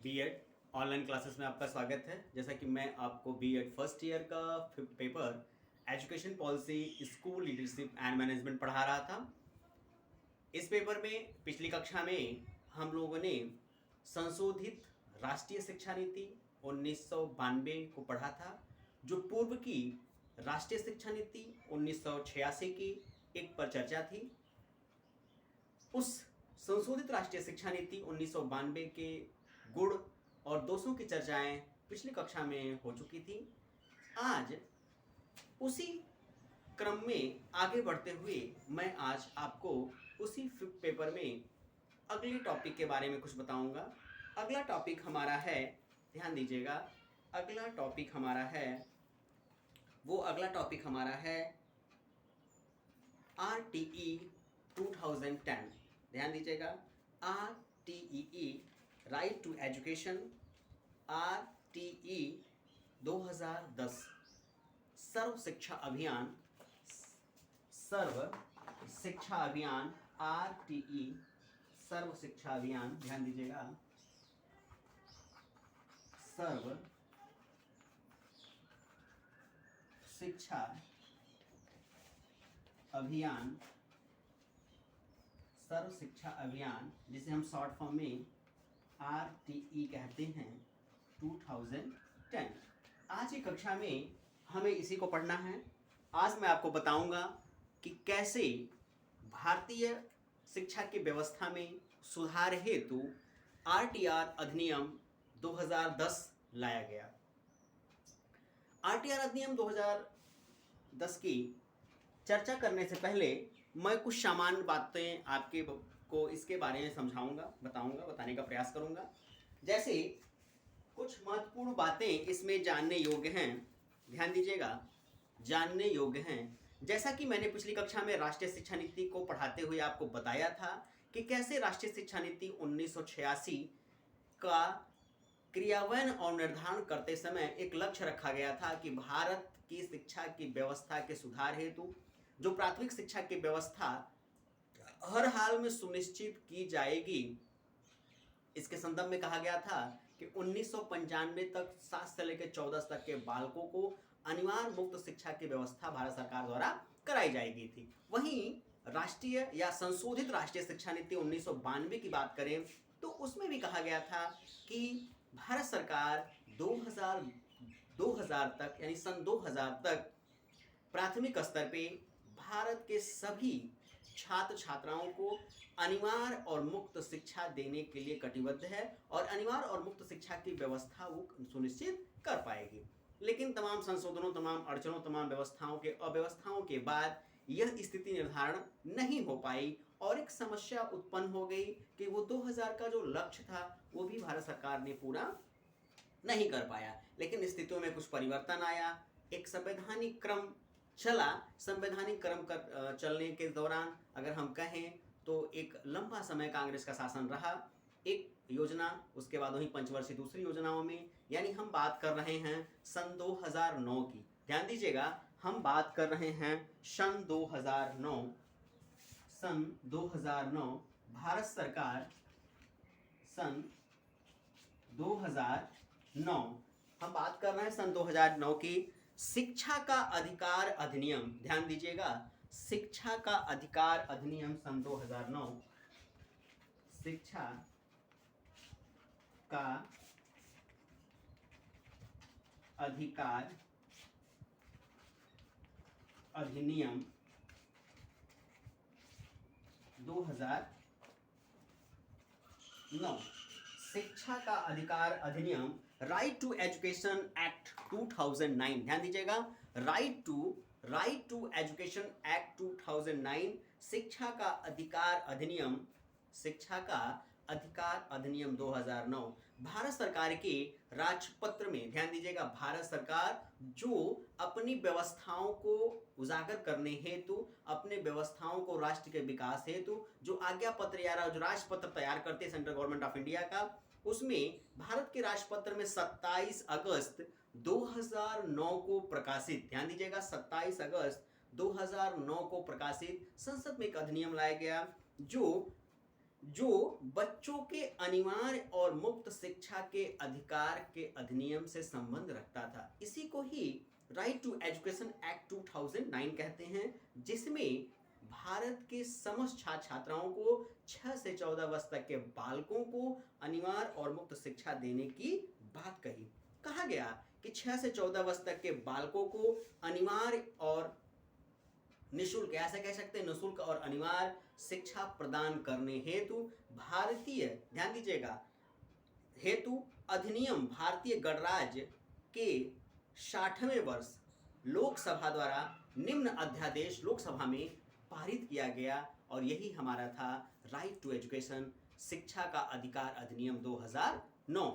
BEd online classes में आपका स्वागत है। जैसा कि मैं आपको बीएड फर्स्ट ईयर का paper education policy school leadership and management पढ़ा रहा था। इस पेपर में पिछली कक्षा में हम लोगों ने संशोधित राष्ट्रीय शिक्षा नीति 1992 को पढ़ा था, जो पूर्व की राष्ट्रीय शिक्षा नीति 1986 की एक पर चर्चा थी। उस संशोधित राष्ट्रीय शिक्षा नीति 1992 के गुण और दोषों की चर्चाएं पिछली कक्षा में हो चुकी थी। आज उसी क्रम में आगे बढ़ते हुए मैं आज आपको उसी पेपर में अगले टॉपिक के बारे में कुछ बताऊंगा। अगला टॉपिक हमारा है, ध्यान दीजिएगा, अगला टॉपिक हमारा है RTE 2010। ध्यान दीजिएगा, RTE right to education, RTE 2010 Sarva Shiksha Abhiyan, RTE सर्व शिक्षा अभियान। ध्यान दीजिएगा, सर्व शिक्षा अभियान, सर्व शिक्षा अभियान, जिसे हम शॉर्ट फॉर्म में RTE कहते हैं 2010। आज की कक्षा में हमें इसी को पढ़ना है। आज मैं आपको बताऊंगा कि कैसे भारतीय शिक्षा की व्यवस्था में सुधार हेतु RTR अधिनियम 2010 लाया गया। RTR अधिनियम 2010 की चर्चा करने से पहले मैं कुछ सामान्य बातें आपके को इसके बारे में समझाऊंगा, बताने का प्रयास करूंगा। जैसे कुछ महत्वपूर्ण बातें इसमें जानने योग्य हैं। ध्यान दीजिएगा, जानने योग्य हैं। जैसा कि मैंने पिछली कक्षा में राष्ट्रीय शिक्षा नीति को पढ़ाते हुए आपको बताया था कि कैसे राष्ट्रीय शिक्षा नीति 1986 का क्रियान्वयन और निर्धारण करते समय एक लक्ष्य रखा गया था कि भारत की शिक्षा की व्यवस्था के सुधार हेतु जो प्राथमिक शिक्षा की व्यवस्था हर हाल में सुनिश्चित की जाएगी। इसके संदर्भ में कहा गया था कि 1995 तक 7 से लेकर 14 तक के बालकों को अनिवार्य मुक्त शिक्षा की व्यवस्था भारत सरकार द्वारा कराई जाएगी थी। वहीं राष्ट्रीय या संशोधित राष्ट्रीय शिक्षा नीति 1992 की बात करें तो उसमें भी कहा गया था कि भारत सरकार 2000 तक यानी सन 2000 तक प्राथमिक स्तर पे भारत के सभी छात्र छात्राओं को अनिवार्य और मुक्त शिक्षा देने के लिए कटिबद्ध है और अनिवार्य और मुक्त शिक्षा की व्यवस्था वो सुनिश्चित कर पाएगी। लेकिन तमाम संशोधनों, तमाम अड़चनों, तमाम अव्यवस्थाओं के बाद यह स्थिति निर्धारण नहीं हो पाई और एक समस्या उत्पन्न हो गई कि वो 2000 का जो लक्ष्य था वो भी भारत सरकार ने पूरा नहीं कर पाया। लेकिन स्थितियों में कुछ परिवर्तन आया, एक संवैधानिक क्रम चला। संवैधानिक क्रम चलने के दौरान अगर हम कहें तो एक लंबा समय कांग्रेस का शासन रहा, एक योजना, उसके बाद वही पंचवर्षीय दूसरी योजनाओं में, यानी हम बात कर रहे हैं सन 2009 की। ध्यान दीजिएगा, हम बात कर रहे हैं सन 2009 भारत सरकार सन 2009 हम बात कर रहे हैं सन 2009 की शिक्षा का अधिकार अधिनियम। ध्यान दीजिएगा, शिक्षा का अधिकार अधिनियम सन 2009, शिक्षा का अधिकार अधिनियम 2009, शिक्षा का अधिकार अधिनियम, राइट टू एजुकेशन एक्ट 2009। ध्यान दीजिएगा, राइट टू एजुकेशन एक्ट 2009, शिक्षा का अधिकार अधिनियम 2009 भारत सरकार के राजपत्र में। ध्यान दीजिएगा, भारत सरकार जो अपनी व्यवस्थाओं को उजागर करने हेतु, अपने व्यवस्थाओं को राष्ट्र के विकास हेतु जो आज्ञा पत्र या जो राजपत्र तैयार करते हैं सेंट्रल गवर्नमेंट ऑफ इंडिया का, उसमें भारत के राजपत्र में 27 अगस्त 2009 को प्रकाशित, ध्यान दीजिएगा 27 अगस्त 2009 को प्रकाशित संसद में एक अधिनियम लाया गया जो जो बच्चों के अनिवार्य और मुक्त शिक्षा के अधिकार के अधिनियम से संबंध रखता था। इसी को ही राइट टू एजुकेशन एक्ट 2009 कहते हैं, जिसमें भारत के समस्त छात्र छात्राओं को 6 से 14 वर्ष तक के बालकों को अनिवार्य और मुक्त शिक्षा देने की बात कही। कहा गया कि 6 से 14 वर्ष तक के बालकों को अनिवार्य और निःशुल्क, ऐसे कह सकते हैं निःशुल्क और अनिवार्य शिक्षा प्रदान करने हेतु भारतीय, ध्यान दीजिएगा, हेतु अधिनियम भारतीय गणराज्य के 60वें वर्ष लोकसभा द्वारा निम्न अध्यादेश लोकसभा में पारित किया गया, और यही हमारा था राइट टू एजुकेशन, शिक्षा का अधिकार अधिनियम 2009।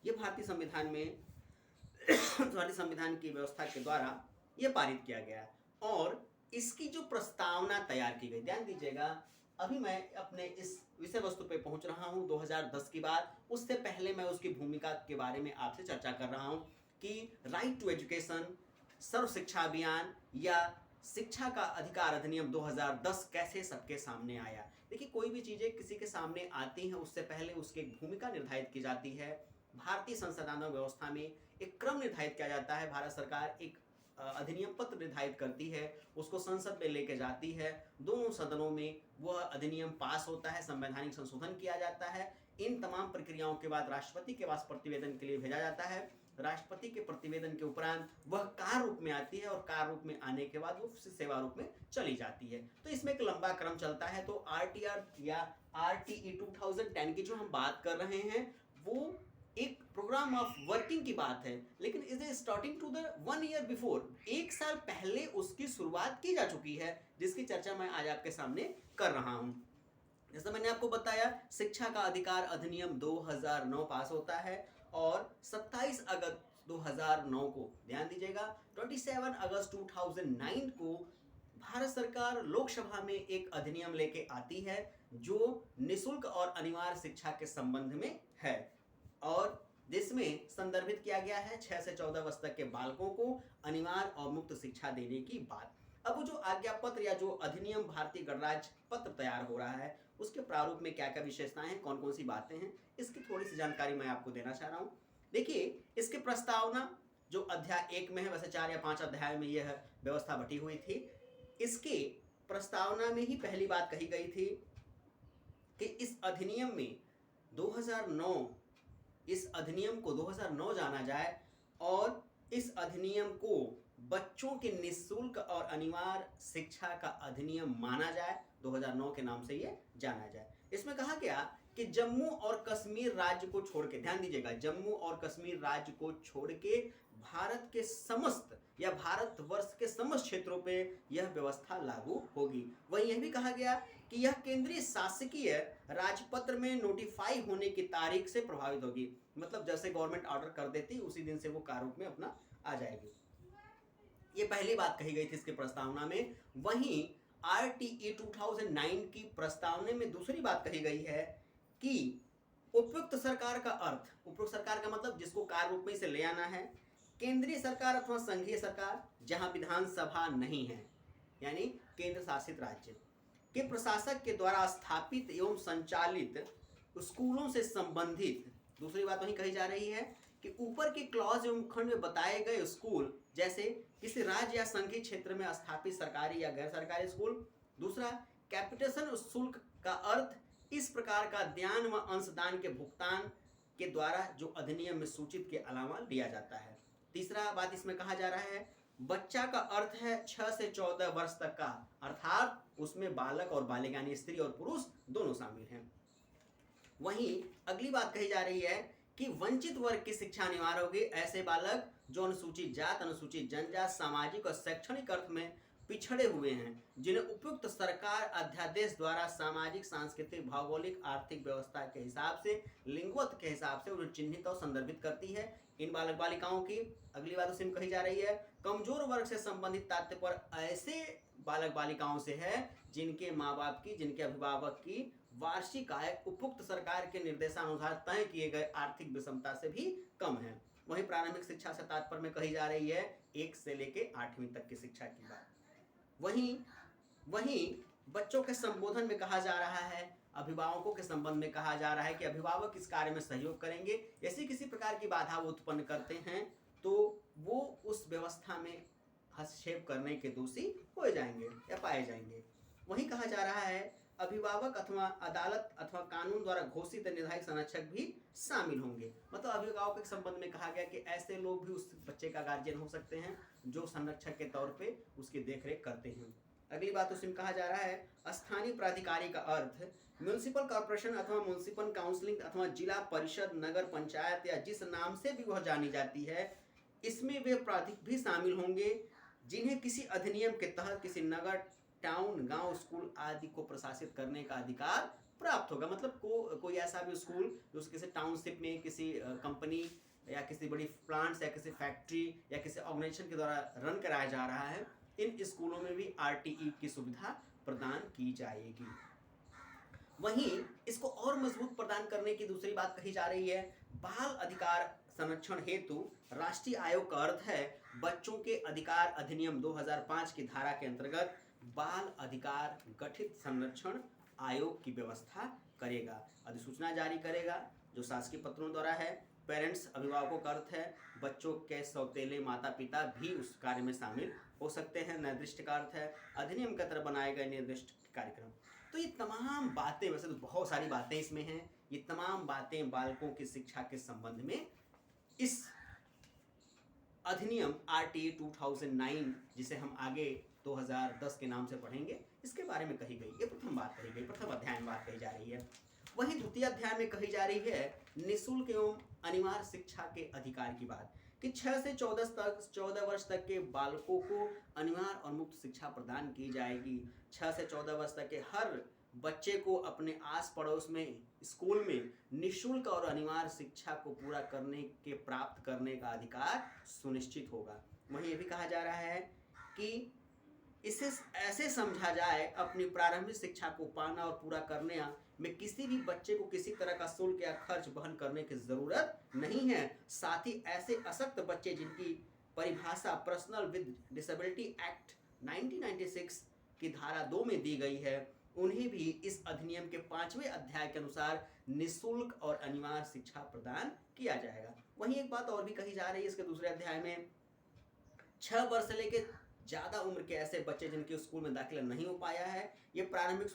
ये भारतीय संविधान में भारतीय संविधान की व्यवस्था के द्वारा ये पारित किया गया, और इसकी जो प्रस्तावना तैयार की गई, ध्यान दीजिएगा, अभी मैं अपने इस विषय वस्तु पे पहुंच रहा हूं 2010 की बात। उससे पहले मैं उसकी भूमिका के बारे में आपसे चर्चा कर रहा हूं कि राइट टू एजुकेशन, सर्व शिक्षा अभियान या शिक्षा का अधिकार अधिनियम 2010 कैसे सबके सामने आया। देखिए, कोई भी चीज़ें किसी के सामने आती हैं उससे पहले उसकी भूमिका निर्धारित की जाती है। भारतीय संसदीय व्यवस्था में एक क्रम निर्धारित किया जाता है। भारत सरकार एक अधिनियम पत्र निर्धारित करती है, उसको संसद में लेके जाती है, दोनों सदनों में वह अधिनियम पास होता है, संवैधानिक संशोधन किया जाता है। इन तमाम प्रक्रियाओं के बाद राष्ट्रपति के पास प्रतिवेदन के लिए भेजा जाता है। राष्ट्रपति के प्रतिवेदन के उपरांत वह कार्य रूप में आती है, और कार्य रूप में आने के बाद वो सेवा रूप में चली जाती है। तो इसमें एक लंबा क्रम चलता है। तो आरटीआर या आरटीई 2010 की जो हम बात कर रहे हैं वो एक प्रोग्राम ऑफ वर्किंग की बात है, लेकिन is starting to the 1 year before, 1 साल पहले उसकी शुरुआत की जा चुकी है, जिसकी चर्चा मैं आज आपके सामने कर रहा हूं। जैसा मैंने आपको बताया, शिक्षा का अधिकार अधिनियम 2009 पास होता है, और 27 अगस्त 2009 को, ध्यान दीजिएगा, 27 अगस्त 2009 को भारत सरकार लोकसभा में एक अधिनियम लेके आती है जो निःशुल्क और अनिवार्य शिक्षा के संबंध में है, और जिसमें संदर्भित किया गया है 6 से 14 वर्ष तक के बालकों को अनिवार्य और मुक्त शिक्षा देने की बात। अब वो जो आज्ञा पत्र या जो अधिनियम भारतीय गणराज्य पत्र तैयार हो रहा है, उसके प्रारूप में क्या क्या विशेषताएं हैं, कौन कौन सी बातें हैं, इसकी थोड़ी सी जानकारी मैं आपको देना चाह रहा हूँ। देखिए, इसकी प्रस्तावना जो अध्याय 1 में है, वैसे 4 या 5 अध्याय में यह व्यवस्था बटी हुई थी। इसकी प्रस्तावना में ही पहली बात कही गई थी कि इस अधिनियम में 2009, इस अधिनियम को 2009 जाना जाए, और इस अधिनियम को बच्चों के निःशुल्क और अनिवार्य शिक्षा का अधिनियम माना जाए, 2009 के नाम से ये जाना जाए। इसमें कहा गया कि जम्मू और कश्मीर राज्य को छोड़ के, ध्यान दीजिएगा, जम्मू और कश्मीर राज्य को छोड़ के भारत के समस्त या भारतवर्ष के समस्त क्षेत्रों पे यह व्यवस्था लागू होगी। वहीं यह भी कहा गया कि यह केंद्रीय शासकीय राजपत्र में नोटिफाई होने की तारीख से प्रभावित होगी, मतलब जैसे गवर्नमेंट ऑर्डर कर देती उसी दिन से वो कार्य रूप में अपना आ जाएगी। ये पहली बात कही गई थी इसके प्रस्तावना में। वहीं आरटीई 2009 की प्रस्तावना में दूसरी बात कही गई है कि उपयुक्त सरकार का अर्थ, उपयुक्त सरकार का मतलब जिसको कार्य रूप में इसे ले आना है, केंद्रीय सरकार अथवा संघीय सरकार जहां विधानसभा नहीं है, यानी केंद्र शासित राज्य के प्रशासक के द्वारा स्थापित एवं संचालित स्कूलों से संबंधित। दूसरी बात वहीं कही जा रही है कि ऊपर के क्लॉज एवं खंड में बताए गए स्कूल, जैसे किसी राज्य या संघीय क्षेत्र में स्थापित सरकारी या गैर सरकारी स्कूल। दूसरा, कैपिटेशन शुल्क का अर्थ इस प्रकार का दान व अंशदान के भुगतान के द्वारा जो अधिनियम में सूचित के अलावा लिया जाता है। तीसरा बात इसमें कहा जा रहा है, बच्चा का अर्थ है 6 से 14 वर्ष तक का, अर्थात उसमें बालक और बालिका यानी स्त्री और पुरुष दोनों शामिल हैं। वहीं अगली बात कही जा रही है कि वंचित वर्ग की शिक्षा अनिवार्य होगी। ऐसे बालक जो अनुसूचित जात, अनुसूचित जनजात, सामाजिक और शैक्षणिक अर्थ में पिछड़े हुए हैं, जिन्हें उपयुक्त सरकार अध्यादेश द्वारा सामाजिक, सांस्कृतिक, भौगोलिक, आर्थिक व्यवस्था के हिसाब से, लिंगत्व के हिसाब से उन्हें चिन्हित और संदर्भित करती है। इन बालक बालिकाओं की अगली बात उसमें कही जा रही है, कमजोर वर्ग से संबंधित तात्पर्य ऐसे बालक बालिकाओं से है जिनके माँ बाप की, जिनके अभिभावक की वार्षिक आय उपयुक्त सरकार के निर्देशानुसार तय किए गए आर्थिक विषमता से भी कम है। वहीं प्रारंभिक शिक्षा से तात्पर्य में कही जा रही है 1 से लेकर 8वीं तक की शिक्षा की बात। वहीं बच्चों के संबोधन में कहा जा रहा है अभिभावकों के संबंध में कहा जा रहा है कि अभिभावक इस कार्य में सहयोग करेंगे। यदि किसी प्रकार की बाधा वो उत्पन्न करते हैं तो वो उस व्यवस्था में हस्तक्षेप करने के दोषी हो जाएंगे या पाए जाएंगे। वहीं कहा जा रहा है अभिभावक अथवा अदालत अथवा कानून द्वारा घोषित निर्धारित संरक्षक भी शामिल होंगे। मतलब अभिभावक के संबंध में कहा गया कि ऐसे लोग भी उस बच्चे का गार्जियन हो सकते हैं जो संरक्षक के तौर पे उसकी देखरेख करते हैं। अगली बात उसमें कहा जा रहा है स्थानीय प्राधिकारी का अर्थ म्यूनिसिपल कॉर्पोरेशन अथवा म्यूनिसिपल काउंसिलिंग अथवा जिला परिषद, नगर पंचायत या जिस नाम से भी वह जानी जाती है, इसमें वे प्राधिक भी शामिल होंगे जिन्हें किसी अधिनियम के तहत किसी नगर, टाउन, गांव, स्कूल आदि को प्रशासित करने का अधिकार प्राप्त होगा। मतलब कोई ऐसा भी स्कूल जो किसी टाउनशिप में किसी कंपनी या किसी बड़ी प्लांट्स या किसी फैक्ट्री या किसी ऑर्गेनाइजेशन के द्वारा रन कराया जा रहा है, इन स्कूलों में भी आरटीई की सुविधा प्रदान की जाएगी। वहीं इसको और मजबूत प्रदान करने की दूसरी बात कही जा रही है बाल अधिकार संरक्षण हेतु राष्ट्रीय आयोग का अर्थ है बच्चों के अधिकार अधिनियम 2005 की धारा के अंतर्गत बाल अधिकार गठित संरक्षण आयोग की व्यवस्था करेगा, अधिसूचना जारी करेगा जो शासकीय पत्रों द्वारा है। पेरेंट्स अभिभावकों का अर्थ है बच्चों के सौतेले माता पिता भी उस कार्य में शामिल हो सकते हैं। निर्दिष्ट का अर्थ है अधिनियम के तरह बनाए गए निर्दिष्ट कार्यक्रम। तो ये तमाम बातें, वैसे तो बहुत सारी बातें इसमें हैं, ये तमाम बातें बालकों की शिक्षा के संबंध में इस अधिनियम आरटीई 2009 जिसे हम आगे 2010 के नाम से पढ़ेंगे, इसके बारे में कही गई। ये प्रथम बात कही गई, प्रथम अध्याय में बात कही जा रही है। वहीं द्वितीय अध्याय में कही जा रही है निःशुल्क एवं अनिवार्य शिक्षा के अधिकार की बात कि 6 से 14 वर्ष तक के बालकों को अनिवार्य और मुफ्त शिक्षा प्रदान की जाएगी। 6 से 14 वर्ष तक के हर बच्चे को अपने आस पड़ोस में स्कूल में निःशुल्क और अनिवार्य शिक्षा को पूरा करने के प्राप्त करने का अधिकार सुनिश्चित होगा। वहीं ये भी कहा जा रहा है कि इसे ऐसे समझा जाए अपनी प्रारंभिक शिक्षा को पाना और पूरा करने में किसी भी बच्चे को किसी तरह का शुल्क या खर्च वहन करने की जरूरत नहीं है। साथ ही ऐसे अशक्त बच्चे जिनकी परिभाषा पर्सनल विद डिसेबिलिटी एक्ट 1996 की धारा 2 में दी गई है, उन्हें भी इस अधिनियम के 5वें अध्याय के अनुसार निःशुल्क और अनिवार्य शिक्षा प्रदान किया जाएगा। वहीं एक बात और भी कही जा रही है इसके दूसरे अध्याय में 6 वर्ष से लेकर ज्यादा उम्र के ऐसे बच्चे जिनके स्कूल में दाखिला नहीं हो पाया है, ये प्रारंभिक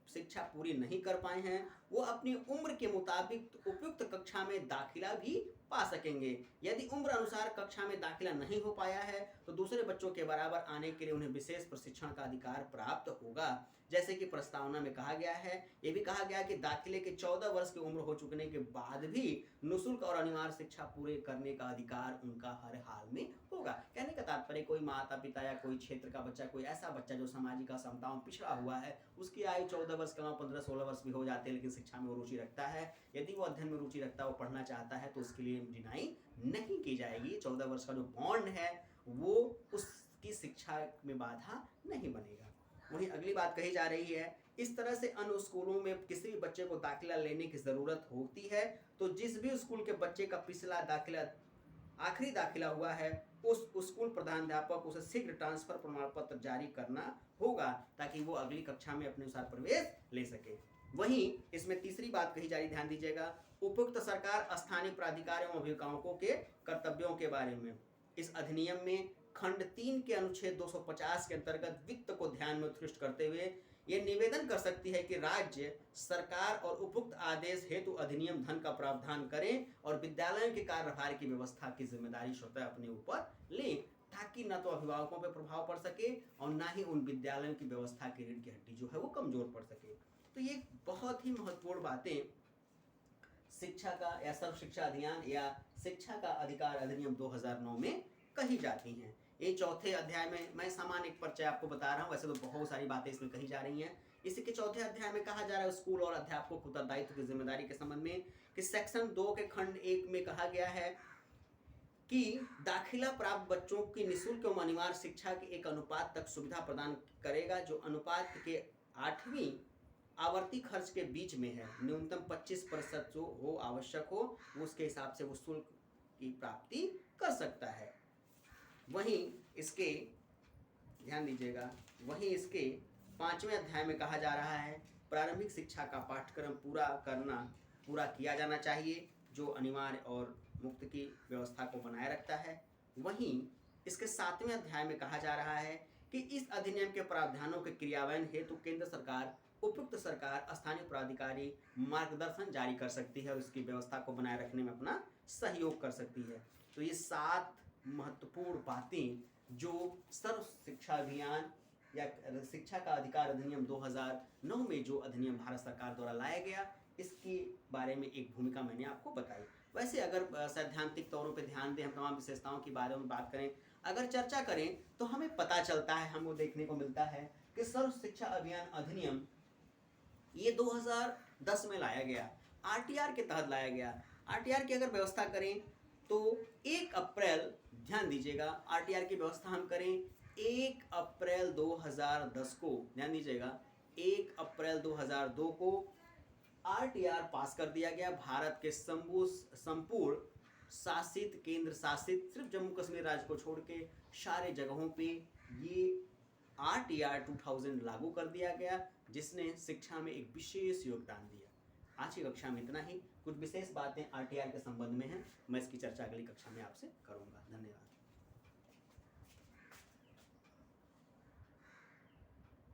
शिक्षा पूरी नहीं कर पाए हैं, वो अपनी उम्र के मुताबिक उपयुक्त कक्षा में दाखिला भी पा सकेंगे। यदि उम्र अनुसार कक्षा में दाखिला नहीं हो पाया है तो दूसरे बच्चों के बराबर आने के लिए उन्हें विशेष प्रशिक्षण का अधिकार प्राप्त होगा, जैसे कि प्रस्तावना में कहा गया है। ये भी कहा गया कि दाखिले के 14 वर्ष की उम्र हो चुकने के बाद भी निःशुल्क और अनिवार्य शिक्षा पूरे करने का अधिकार उनका हर हाल में होगा। कहने का तात्पर्य कोई माता पिता या कोई क्षेत्र का बच्चा, कोई ऐसा बच्चा जो सामाजिक असमताओं में पिछड़ा हुआ है, उसकी आयु 14 वर्ष के अलावा 15-16 वर्ष भी हो जाते हैं, लेकिन शिक्षा में वो रुचि रखता है, यदि वो अध्ययन में रुचि रखता है, वो पढ़ना चाहता है, तो उसके लिए डिनाई नहीं की जाएगी। 14 वर्ष का जो बॉन्ड है वो उसकी शिक्षा में बाधा नहीं बनेगा। वहीं अगली बात कही जा रही है इस तरह से अन्य स्कूलों में किसी भी बच्चे को दाखिला लेने की जरूरत होती है तो जिस भी स्कूल के बच्चे का पिछला दाखिला आखिरी दाखिला हुआ है उस स्कूल प्रधानाध्यापक उसे शीघ्र ट्रांसफर प्रमाण पत्र जारी करना होगा ताकि वो अगली कक्षा में अपने अनुसार प्रवेश ले सके। वहीं इसमें तीसरी बात कही जा रही, ध्यान दीजिएगा, उपयुक्त सरकार स्थानीय प्राधिकार एवं अभिभावकों के कर्तव्यों के बारे में। इस अधिनियम में खंड 3 के अनुच्छेद 250 के अंतर्गत वित्त को ध्यान में उत्कृष्ट करते हुए ये निवेदन कर सकती है कि राज्य सरकार और उपयुक्त आदेश हेतु अधिनियम धन का प्रावधान करें और विद्यालयों के कार्यभार की व्यवस्था की जिम्मेदारी स्वतः अपने ऊपर लें, ताकि न तो अभिभावकों पर प्रभाव पड़ सके और न ही उन विद्यालयों की व्यवस्था की रीढ़ की हड्डी जो है वो कमजोर पड़ सके। तो ये बहुत ही महत्वपूर्ण बातें शिक्षा का या सर्व शिक्षा अभियान या शिक्षा का अधिकार अधिनियम 2009 में कही जाती हैं। ये चौथे अध्याय में मैं सामान्य एक परिचय आपको बता रहा हूँ, वैसे तो बहुत सारी बातें इसमें कही जा रही हैं। इसी के चौथे अध्याय में कहा जा रहा है स्कूल और अध्यापकों को उत्तरदायित्व की जिम्मेदारी के संबंध में कि सेक्शन 2 के खंड 1 में कहा गया है कि दाखिला प्राप्त बच्चों की निःशुल्क एवं अनिवार्य शिक्षा के एक अनुपात तक सुविधा प्रदान करेगा जो अनुपात के 8वीं आवर्ती खर्च के बीच में है। न्यूनतम 25% जो हो आवश्यक हो उसके हिसाब से वो शुल्क की प्राप्ति कर सकता है। वहीं इसके ध्यान दीजिएगा, वहीं इसके 5वें अध्याय में कहा जा रहा है प्रारंभिक शिक्षा का पाठ्यक्रम पूरा किया जाना चाहिए, जो अनिवार्य और मुक्त की व्यवस्था को बनाए रखता है। वहीं इसके 7वें अध्याय में कहा जा रहा है कि इस अधिनियम के प्रावधानों के क्रियान्वयन हेतु केंद्र सरकार, उपयुक्त सरकार, स्थानीय प्राधिकारी मार्गदर्शन जारी कर सकती है और इसकी व्यवस्था को बनाए रखने में अपना सहयोग कर सकती है। तो ये 7 महत्वपूर्ण बातें जो सर्व शिक्षा अभियान या शिक्षा का अधिकार अधिनियम 2009 में जो अधिनियम भारत सरकार द्वारा लाया गया, इसके बारे में एक भूमिका मैंने आपको बताई। वैसे अगर सैद्धांतिक तौरों पे ध्यान दें, हम तमाम विशेषताओं के बारे में बात करें, अगर चर्चा करें तो हमें पता चलता है, हमको देखने को मिलता है कि सर्व शिक्षा अभियान अधिनियम ये 2010 में लाया गया, आरटीआर के तहत लाया गया। आरटीआर की अगर व्यवस्था करें तो 1 अप्रैल, ध्यान दीजिएगा, आरटीआर की व्यवस्था हम करें 1 अप्रैल 2010 को, ध्यान दीजिएगा, 1 अप्रैल 2002 को आरटीआर पास कर दिया गया। भारत के संपूर्ण शासित, केंद्र शासित, सिर्फ जम्मू कश्मीर राज्य को छोड़ के सारे जगहों पे ये आरटीआर 2000 लागू कर दिया गया, जिसने शिक्षा में एक विशेष योगदान दिया। आज की कक्षा में इतना ही। कुछ विशेष बातें आरटीआर के संबंध में हैं, मैं इसकी चर्चा अगली कक्षा में आपसे करूंगा। धन्यवाद।